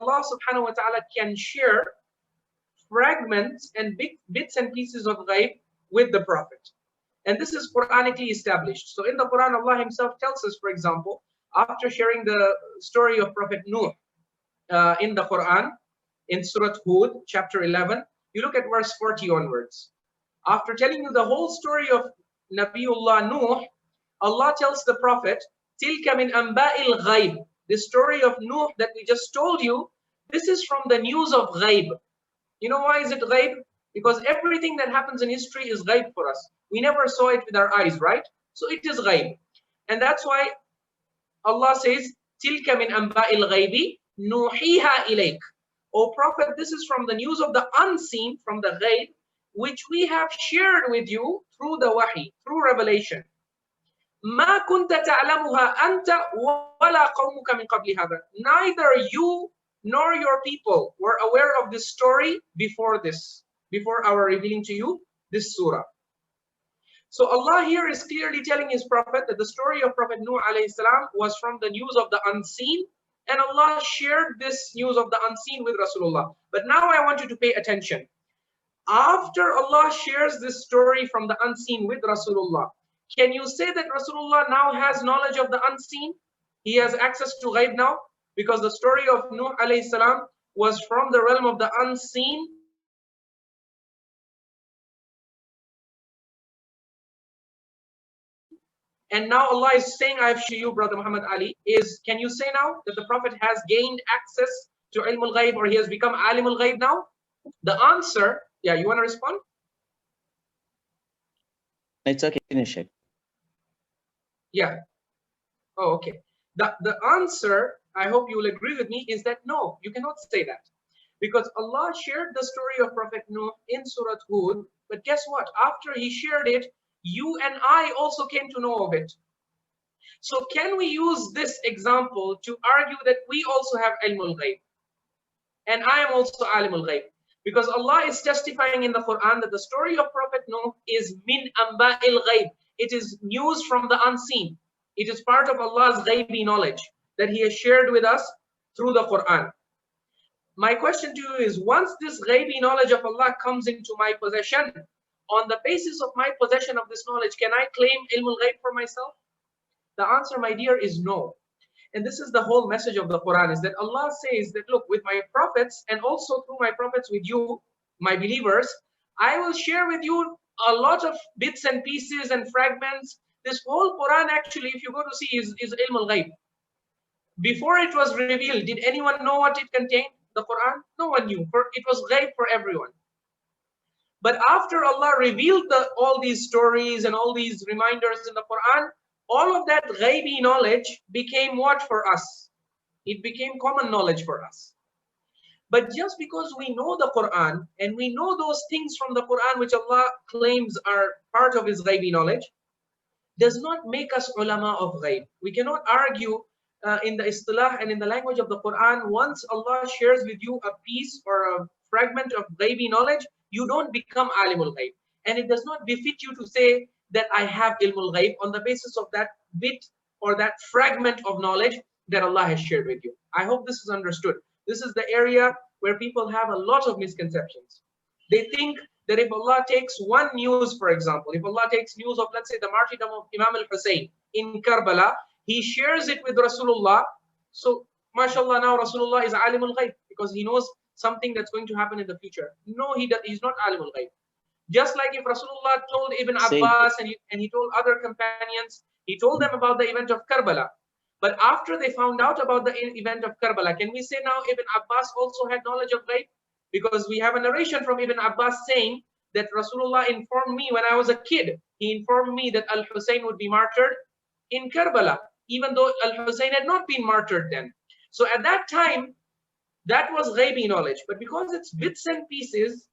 Allah subhanahu wa ta'ala can share fragments and bits and pieces of ghaib with the Prophet. And this is Quranically established. So in the Quran, Allah Himself tells us, for example, after sharing the story of Prophet Nuh in the Quran, in Surah Hud, chapter 11, you look at verse 40 onwards. After telling you the whole story of Nabiullah Nuh, Allah tells the Prophet, Tilka min amba'il ghaib. The story of Nuh that we just told you, this is from the news of ghaib. You know why is it ghaib? Because everything that happens in history is ghaib for us. We never saw it with our eyes, right? So it is ghaib. And that's why Allah says, Tilka min amba'il ghaibi nuhiha ilayk. O Prophet, this is from the news of the unseen, from the ghaib, which we have shared with you through the wahi, through revelation. ما كنت تعلمها أنت ولا قومك من قبل هذا. Neither you nor your people were aware of this story before this, before our revealing to you this surah. So Allah here is clearly telling His Prophet that the story of Prophet Nuh alayhi salam was from the news of the unseen, and Allah shared this news of the unseen with Rasulullah. But now I want you to pay attention. After Allah shares this story from the unseen with Rasulullah, can you say that Rasulullah now has knowledge of the unseen? He has access to ghaib now? Because the story of Nuh alayhi salam was from the realm of the unseen. And now Allah is saying, I have shown you, Brother Muhammad Ali, can you say now that the Prophet has gained access to Ilmul Ghaib, or he has become Alimul Ghaib now? The answer, yeah, you want to respond? It's okay, Nishik. Yeah. Oh, okay. The answer, I hope you will agree with me, is that no, you cannot say that. Because Allah shared the story of Prophet Nuh in Surah Hud, but guess what? After He shared it, you and I also came to know of it. So can we use this example to argue that we also have Ilmul Ghaib? And I am also Alimul Ghaib. Because Allah is testifying in the Quran that the story of Prophet Nuh is min amba'il ghaib. It is news from the unseen. It is part of Allah's ghaibi knowledge that He has shared with us through the Quran. My question to you is, once this ghaibi knowledge of Allah comes into my possession, on the basis of my possession of this knowledge, can I claim Ilmul Ghaib for myself? The answer, my dear, is no. And this is the whole message of the Quran, is that Allah says that, look, with my prophets and also through my prophets with you, my believers, I will share with you a lot of bits and pieces and fragments. This whole Quran actually, if you go to see, is Ilmul Ghaib. Before it was revealed, did anyone know what it contained, the Quran? No one knew, for it was ghaib for everyone. But after Allah revealed all these stories and all these reminders in the Quran, all of that ghaibi knowledge became what for us? It became common knowledge for us. But just because we know the Quran and we know those things from the Quran which Allah claims are part of His ghaibi knowledge, does not make us ulama of ghaib. We cannot argue in the istilah and in the language of the Quran, once Allah shares with you a piece or a fragment of ghaibi knowledge, you don't become alimul ghaib. And it does not befit you to say that I have ilmul ghaib on the basis of that bit or that fragment of knowledge that Allah has shared with you. I hope this is understood. This is the area where people have a lot of misconceptions. They think that if Allah takes one news, for example, if Allah takes news of, let's say, the martyrdom of Imam al-Hussein in Karbala, He shares it with Rasulullah. So, mashallah, now Rasulullah is alimul ghaib because he knows something that's going to happen in the future. No, he's not alimul ghaib. Just like if Rasulullah told Ibn Abbas and he told other companions, he told them about the event of Karbala. But after they found out about the event of Karbala, can we say now Ibn Abbas also had knowledge of ghaib? Because we have a narration from Ibn Abbas saying that Rasulullah informed me when I was a kid. He informed me that Al-Hussein would be martyred in Karbala, even though Al-Hussein had not been martyred then. So at that time, that was ghaibi knowledge. But because it's bits and pieces,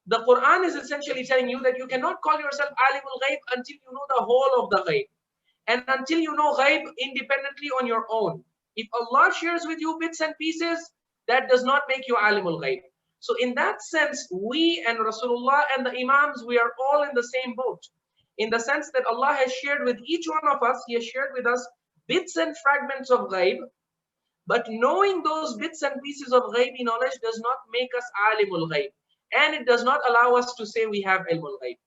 the Quran is essentially telling you that you cannot call yourself alimul ghaib until you know the whole of the ghaib. And until you know ghaib independently on your own. If Allah shares with you bits and pieces, that does not make you alimul ghaib. So in that sense, we and Rasulullah and the Imams, we are all in the same boat. In the sense that Allah has shared with each one of us, He has shared with us bits and fragments of ghaib. But knowing those bits and pieces of ghaibi knowledge does not make us alimul ghaib. And it does not allow us to say we have ilmul ghaib.